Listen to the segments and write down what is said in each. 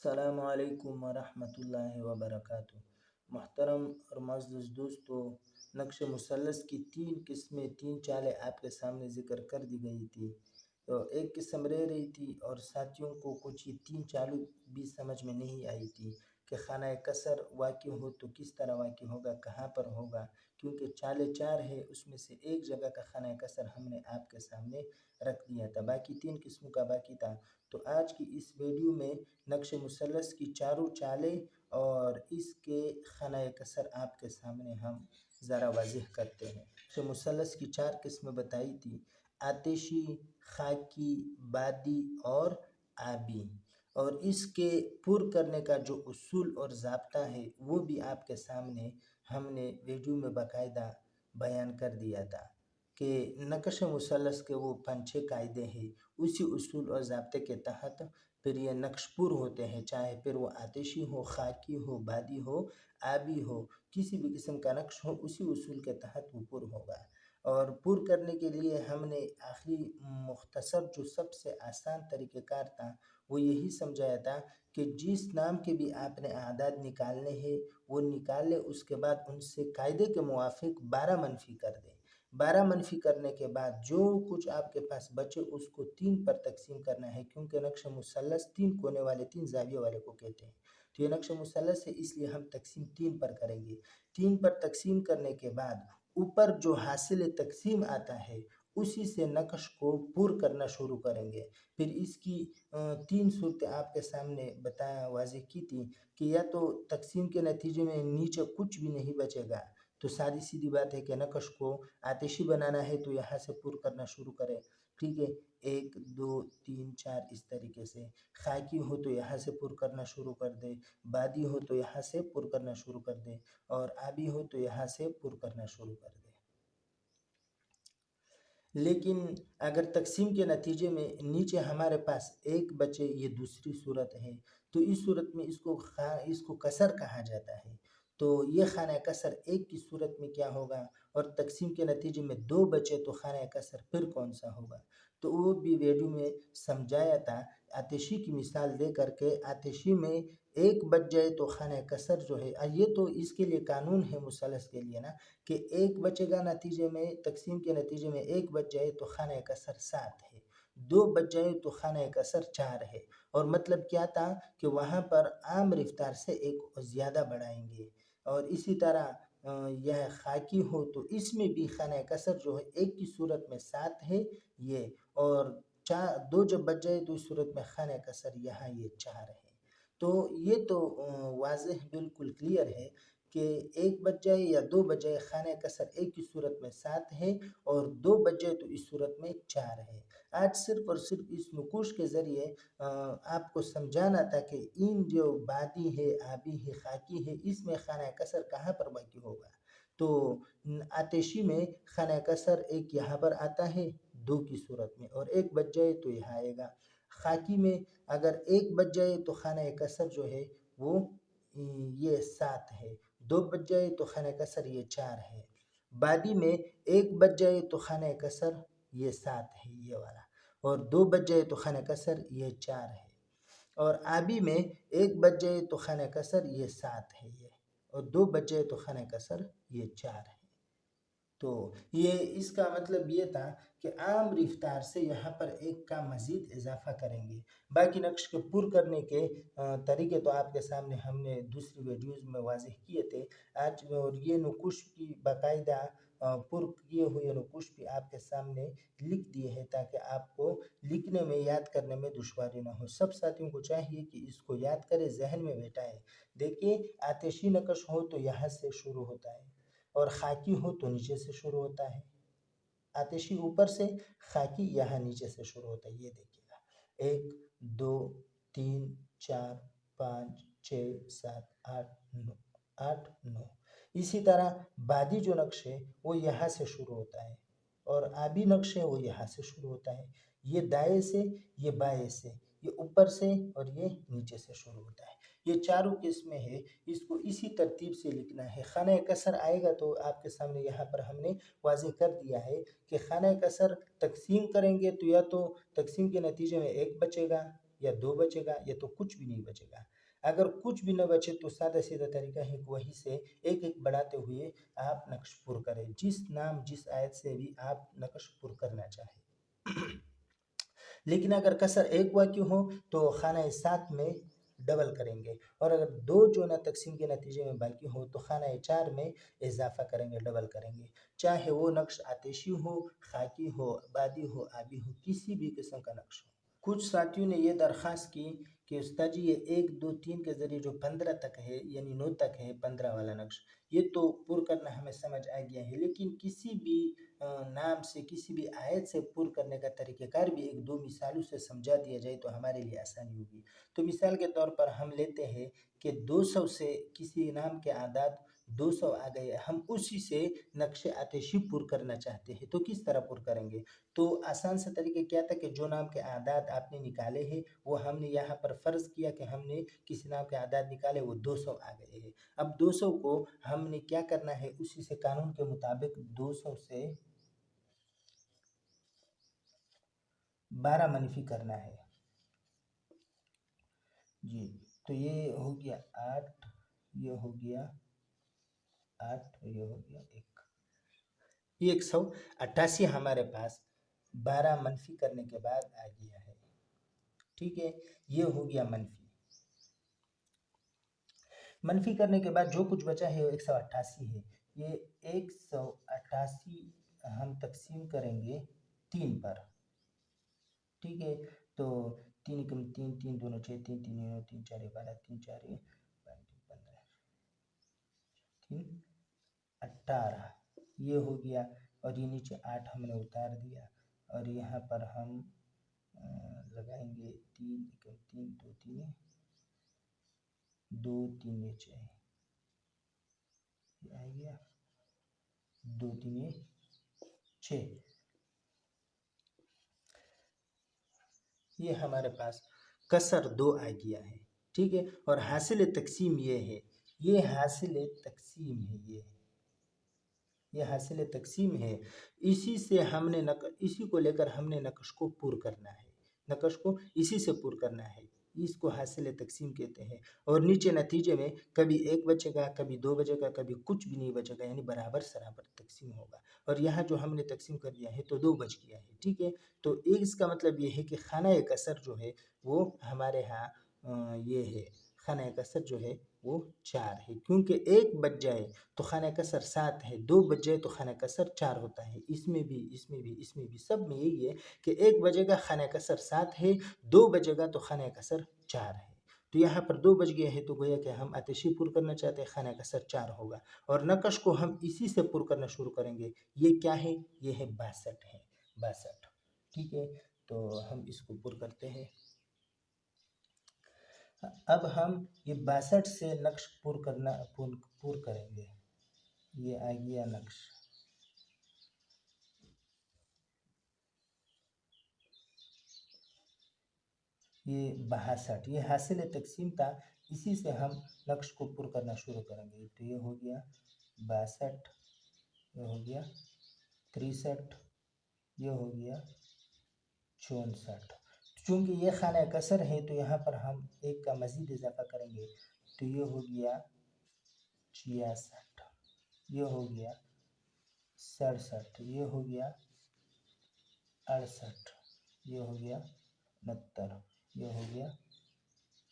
अस्सलामुअलैकुम वरहमतुल्लाहि वबरकातुह। मोहतरम और मुअज़्ज़ज़ दोस्तों, नक्श मुसल्लस की तीन किस्में, तीन चालें आपके सामने ज़िक्र कर दी गई थी। तो एक किस्म रह रही थी और साथियों को कुछ ये तीन चालू भी समझ में नहीं आई थी कि खाना कसर वाक़ई हो तो किस तरह वाक़ई होगा, कहाँ पर होगा, क्योंकि चालें चार है, उसमें से एक जगह का खाना कसर हमने आपके सामने रख दिया था, बाकी तीन किस्मों का बाकी था। तो आज की इस वीडियो में नक्श मुसल्लस की चारों चालें और इसके खाना कसर आपके सामने हम ज़रा वाज़ेह करते हैं। नक्श मुसल्लस की चार किस्में बताई थी: आतिशी, खाकी, बादी और आबी। और इसके पुर करने का जो उसूल और ज़ाब्ता है वो भी आपके सामने हमने वीडियो में बाकायदा बयान कर दिया था कि नक्श मुसल्लस के वो 5-6 कायदे हैं, उसी उसूल और ज़ाब्ते के तहत फिर ये नक्श पुर होते हैं, चाहे फिर वो आतिशी हो, खाकी हो, बादी हो, आबी हो, किसी भी किस्म का नक्श हो, उसी उसूल के तहत वो पुर होगा। और पुर करने के लिए हमने आखिरी मुख्तसर जो सबसे आसान तरीक़ेकार था वो यही समझाया था कि जिस नाम के भी आपने आदाद निकालने हैं वो निकाल लें, उसके बाद उनसे कायदे के मुवाफ़िक 12 मनफ़ी कर दें। 12 मनफ़ी करने के बाद जो कुछ आपके पास बचे उसको 3 पर तक़सीम करना है, क्योंकि नक्श मुसल्लस 3 कोने वाले, 3 ज़ाविये वाले को कहते हैं। तो ये नक्श मुसल्लस है, इसलिए हम तक़सीम 3 पर करेंगे। 3 पर तक़सीम करने के बाद ऊपर जो हासिल तक़सीम आता है उसी से नक्श को पुर करना शुरू करेंगे। फिर इसकी 3 सूरतें आपके सामने वाज़ेह की थी कि या तो तक़सीम के नतीजे में नीचे कुछ भी नहीं बचेगा, तो सादी सीधी बात है कि नक्श को आतिशी बनाना है तो यहाँ से पुर करना शुरू करें, ठीक है। 1 2 3 4 इस तरीके से। खाकी हो तो यहाँ से पुर करना शुरू कर दे, बादी हो तो यहाँ से पुर करना शुरू कर दे, और आबी हो तो यहाँ से पुर करना शुरू कर दे। लेकिन अगर तक़सीम के नतीजे में नीचे हमारे पास एक बचे, ये दूसरी सूरत है, तो इस सूरत में इसको कसर कहा जाता है। तो ये खाना कसर एक की सूरत में क्या होगा, और तक़सीम के नतीजे में 2 बचे तो खाना कसर फिर कौन सा होगा, तो वो भी वीडियो में समझाया था आतिशी की मिसाल दे करके। आतिशी में एक बच जाए तो खाना कसर जो है, ये तो इसके लिए कानून है मुसल्लस के लिए ना, कि एक बचेगा नतीजे में, तक़सीम के नतीजे में एक बच जाए तो खाना कसर 7 है, 2 बच जाए तो खाना कसर 4 है। और मतलब क्या था कि वहाँ पर आम रफ्तार से एक ज़्यादा बढ़ाएंगे। और इसी तरह यह खाकी हो तो इसमें भी खाना कसर जो है एक की सूरत में 7 है ये, और 2 जब बच जाए तो इस सूरत में खाना कसर यहाँ ये 4 है। तो ये तो वाज़ेह बिल्कुल क्लियर है कि एक बच जाए या 2 बच जाए, खाना कसर एक की सूरत में 7 है और 2 बच जाए तो इस सूरत में 4 है। आज सिर्फ़ और सिर्फ़ इस नुकुश के ज़रिए आपको समझाना था कि इन जो बादी है, आबी है, खाकी है, इसमें खाना कसर कहाँ पर बाकी होगा। तो आतिशी में खाना कसर एक यहाँ पर आता है 2 की सूरत में, और एक बच जाए तो यहाँ आएगा। खाकी में अगर एक बच जाए तो खाना कसर जो है वो ये 7 है, 2 बच जाए तो खाना कसर ये 4 है। बादी में एक बच जाए तो खाना कसर ये 7 है ये वाला, और 2 बच जाए तो खाना कसर ये 4 है। और आबी में एक बच जाए तो खाना कसर ये 7 है ये, और 2 बच जाए तो खाना कसर ये 4 है। तो ये इसका मतलब ये था कि आम रफ्तार से यहाँ पर एक का मज़ीद इजाफ़ा करेंगे। बाकी नक्श के पुर करने के तरीके तो आपके सामने हमने दूसरी वीडियोज़ में वाज़ेह किए थे आज, और ये नुकुश की बाकायदा पुर किए हुए नुकुश भी आपके सामने लिख दिए हैं ताकि आपको लिखने में, याद करने में दुश्वारी ना हो। सब साथियों को चाहिए कि इसको याद करें, जहन में बैठाएँ। देखिए, आतिशी नक्श हो तो यहाँ से शुरू होता है, और खाकी हो तो नीचे से शुरू होता है। आतिशी ऊपर से, खाकी यहाँ नीचे से शुरू होता है। ये देखिएगा 1 2 3 4 5 6 7 8 9 8 9। इसी तरह बादी जो नक्श है वो यहाँ से शुरू होता है, और आबी नक्श है वो यहाँ से शुरू होता है। ये दाएं से, ये बाएं से, ये ऊपर से और ये नीचे से शुरू होता है। ये चारों किस्में है, इसको इसी तरतीब से लिखना है। खाना कसर आएगा तो आपके सामने यहाँ पर हमने वाज़ेह कर दिया है कि खाना कसर तक़सीम करेंगे तो या तो तक़सीम के नतीजे में एक बचेगा, या 2 बचेगा या तो कुछ भी नहीं बचेगा। अगर कुछ भी न बचे तो सादा-सीधा तरीका है कि वहीं से एक-एक बढ़ाते हुए आप नक्श पुर करें, जिस नाम जिस आयत से भी आप नक्श पुर करना चाहें। लेकिन अगर कसर एक वाक़ हो तो खाना 7 में डबल करेंगे, और अगर 2 जो ना तक़सीम के नतीजे में बाकी हो तो खाना 4 में इज़ाफ़ा करेंगे, डबल करेंगे। चाहे वो नक्श आतिशी हो, ख़ाकी हो, बादी हो, आबी हो, किसी भी किस्म का नक्श हो। कुछ साथियों ने ये दरख्वास्त की कि उस्ताद जी ये 1, 2, 3 के ज़रिए जो 15 तक है यानी 9 तक है 15 वाला नक्श, ये तो पुर करना हमें समझ आ गया है, लेकिन किसी भी नाम से किसी भी आयत से पुर करने का तरीक़ेकार भी 1-2 मिसालों से समझा दिया जाए तो हमारे लिए आसानी होगी। तो मिसाल के तौर पर हम लेते हैं कि 200 से किसी नाम के आदाद 200 आ गए, हम उसी से नक्श आतिशी पुर करना चाहते हैं, तो किस तरह पुर करेंगे? तो आसान सा तरीका क्या था कि जो नाम के आदाद आपने निकाले हैं वो हमने यहाँ पर फ़र्ज़ किया कि हमने किसी नाम के आदाद निकाले, वो 200 आ गए हैं। अब 200 को हमने क्या करना है, उसी से कानून के मुताबिक 200 से 12 मनफ़ी करना है। जी, तो ये हो गया 8, ये हो गया 8, ये हो गया 1। ये 188 हमारे पास 12 मनफ़ी करने के बाद आ गया है। ठीक है, ये हो गया मनफ़ी। मनफ़ी करने के बाद जो कुछ बचा है वो 188 है। ये 188 हम तक़सीम करेंगे 3 पर। ठीक है, तो 3 एकम 3, 3 दूनी 6, 3 तीन 9, 3 चार 12, 3 4 12, 15, 3 18, ये हो गया। और ये नीचे 8 हमने उतार दिया, और यहाँ पर हम लगाएंगे 3 एकम 3, 2 तीन 2 3 ये 6, ये आ गया 2 3 6। ये हमारे पास कसर 2 आ गया है। ठीक है, और हासिल तक़सीम ये है, ये हासिल तक़सीम है, ये हासिल तक़सीम है। इसी से हमने इसी को लेकर हमने नक्श को पुर करना है, नक्श को इसी से पुर करना है, इसको हासिल तक़सीम कहते हैं। और नीचे नतीजे में कभी 1 बचेगा, कभी 2 बचेगा, कभी कुछ भी नहीं बचेगा, यानी बराबर सराबर तक़सीम होगा। और यहाँ जो हमने तक़सीम कर दिया है तो 2 बच गया है। ठीक है, तो इसका मतलब ये है कि खाना कसर जो है वो हमारे यहाँ ये है, खाना कसर जो है वो 4 है, क्योंकि 1 बच जाए तो खाना कसर 7 है, 2 बच जाए तो खाना कसर 4 होता है। इसमें भी, इसमें भी, इसमें भी, सब में यही है कि 1 बजेगा खाना कसर 7 है, 2 बजेगा तो खाना कसर 4 है। तो यहाँ पर 2 बज गया है तो गोया कि हम आतिशी पुर करना चाहते हैं, खाना कसर 4 होगा, और नक्श को हम इसी से पुर करना शुरू करेंगे। ये क्या है? ये है 62 है, 62। ठीक है, तो हम इसको पुर करते हैं। अब हम ये 62 से नक्श पुर करेंगे। ये आ गया नक्श, ये 62, ये हासिल तक़सीम था, इसी से हम नक्श को पुर करना शुरू करेंगे। तो ये हो गया 62, ये हो गया 63, ये हो गया 64। चूँकि ये खाना कसर है तो यहाँ पर हम 1 का मज़ीद इजाफ़ा करेंगे, तो ये हो गया 66, ये हो गया 67, ये हो गया 68, ये हो गया 69, ये हो गया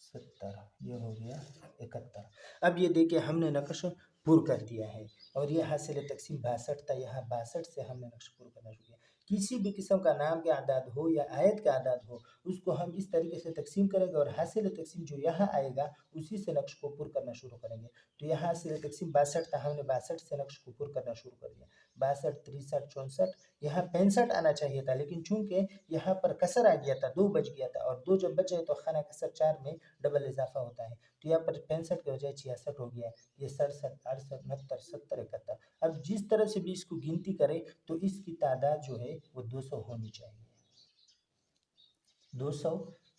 70, ये हो गया 71। अब ये देखिए हमने नक्श पुर कर दिया है, और ये हासिल तक़सीम 62 था, यहाँ 62 से हमने नक्श पुर करना शुरू किया। किसी भी किस्म का नाम के आदाद हो या आयत का आदाद हो, उसको हम इस तरीके से तक़सीम करेंगे, और हासिल तक़सीम जो यहाँ आएगा उसी से नक्श को पुर करना शुरू करेंगे। तो यहाँ हासिल तक़सीम 62 था, हमने 62 से नक्श को पुर करना शुरू कर दिया। 62, 63, 64, यहाँ 65 आना चाहिए था, लेकिन चूँकि यहाँ पर कसर आ गया था, 2 बच गया था, और 2 जब बच जाए तो खाना कसर 4 में डबल इजाफा होता है, तो यहाँ पर 65 के बजाय 66 हो गया। ये 67, 68, 69, 70, 71। अब जिस तरह से भी इसको गिनती करें तो इसकी तादाद जो है वो 200 होनी चाहिए, 200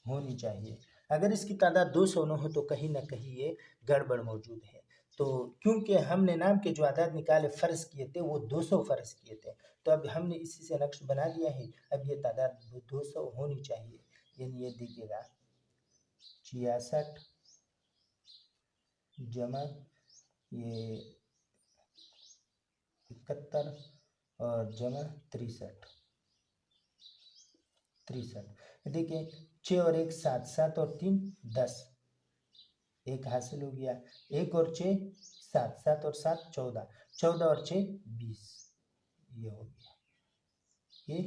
होनी चाहिए। अगर इसकी तादाद 200 न हो तो कहीं ना कहीं ये गड़बड़ मौजूद है। तो क्योंकि हमने नाम के जो आदाद निकाले फ़र्ज़ किए थे वो 200 फ़र्ज़ किए थे, तो अब हमने इसी से नक्श बना दिया है। अब ये तादाद 200 होनी चाहिए, यानी ये देखिएगा 66 जमा ये 71 और जमा 63। देखिए 6 और 1 7, 7 और 3 10, एक हासिल हो गया। 1 और 6 7, 7 और 7 14, 14 और 6 20, ये हो गया, ये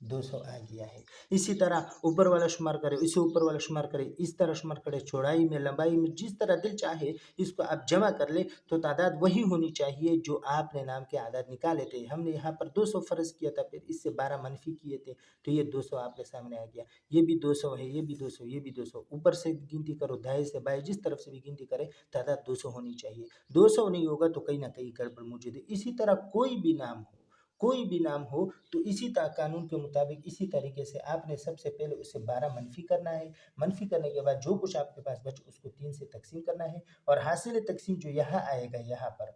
200 आ गया है। इसी तरह ऊपर वाला शुमार करें, इसे ऊपर वाला शुमार करें, इस तरह शुमार करें, चौड़ाई में लंबाई में जिस तरह दिल चाहे इसको आप जमा कर ले तो तादाद वही होनी चाहिए जो आपने नाम के आदाद निकाले थे। हमने यहाँ पर 200 फ़र्ज़ किया था, फिर इससे 12 मनफी किए थे तो ये 200 आपके सामने आ गया। ये भी 200 है, ये भी 200, ये भी 200, ऊपर से गिनती करो, दाएँ से बाएँ जिस तरफ से भी गिनती करें तादाद 200 होनी चाहिए। 200 नहीं होगा तो कहीं ना कहीं गड़बड़ मौजूद है। इसी तरह कोई भी नाम हो तो इसी कानून के मुताबिक इसी तरीके से आपने सबसे पहले उसे 12 मनफी करना है। मनफी करने के बाद जो कुछ आपके पास बचे उसको 3 से तकसीम करना है और हासिल तकसीम जो यहाँ आएगा यहाँ पर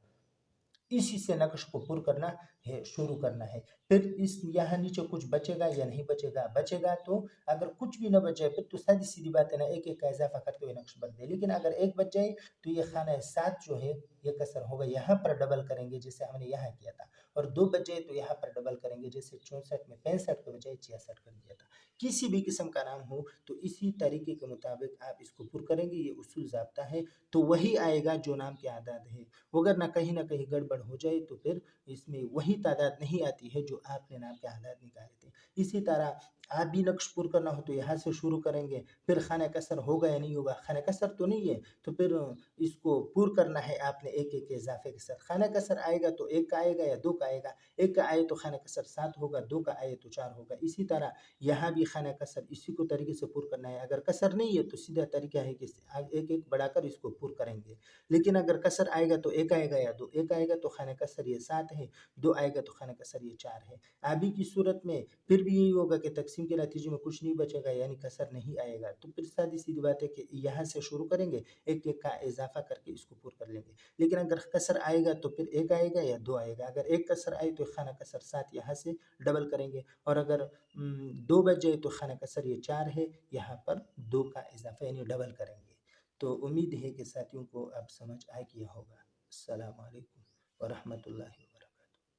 इसी से नक्श को पुर करना है, शुरू करना है। फिर इस यहाँ नीचे कुछ बचेगा या नहीं बचेगा, बचेगा तो अगर कुछ भी न बचे फिर तो सीधी सीधी बात है ना, एक एक का इजाफा करते हुए नक्श बन दे। लेकिन अगर एक बच जाए तो ये खाना 7 जो है ये कसर होगा, यहाँ पर डबल करेंगे जैसे हमने यहाँ किया था, और 2 बच जाए तो यहाँ पर डबल करेंगे जैसे 64 में 65 के बजाय 66 कर दिया था। किसी भी किस्म का नाम हो तो इसी तरीके के मुताबिक आप इसको पुर करेंगे, ये उसूल ज़ाब्ता है, तो वही आएगा जो नाम के आदाद है। अगर ना कहीं गड़बड़ हो जाए तो फिर इसमें वही तादाद नहीं आती है जो आपने नाम के आदाद निकाले थे। इसी तरह आप भी नक्श पुर करना हो तो यहाँ से शुरू करेंगे, फिर खाना कसर होगा या नहीं होगा, खाना कसर तो नहीं है तो फिर इसको पुर करना है आपने एक एक के इजाफे के साथ। खाना कसर आएगा तो 1 का आएगा या 2 का आएगा, 1 का आए तो खाना कसर 7 होगा, 2 का आए तो 4 होगा। इसी तरह यहाँ भी खाना कसर इसी को तरीके से पुर करना है। अगर कसर नहीं है तो सीधा तरीका है कि एक एक बढ़ाकर इसको पुर करेंगे। लेकिन अगर कसर आएगा तो 1 आएगा या 2, 1 आएगा तो खाना कसर ये 7 है, 2 आएगा तो खाना कसर ये 4 है। अभी की सूरत में फिर भी यही होगा कि तकसीम के नतीजे में कुछ नहीं बचेगा यानी कसर नहीं आएगा, तो फिर सीधी सीधी बात है कि यहाँ से शुरू करेंगे, एक एक का इजाफा करके इसको पुर कर लेंगे। लेकिन अगर कसर आएगा तो फिर 1 आएगा या 2 आएगा, अगर 1 कसर आए तो खाना कसर 7 यहाँ से डबल करेंगे, और अगर 2 बच जाए तो खाना कसर ये 4 है, यहाँ पर 2 का इजाफा यानी डबल करेंगे। तो उम्मीद है कि साथियों को अब समझ आ गया होगा। अस्सलाम वालेकुम व रहमतुल्लाहि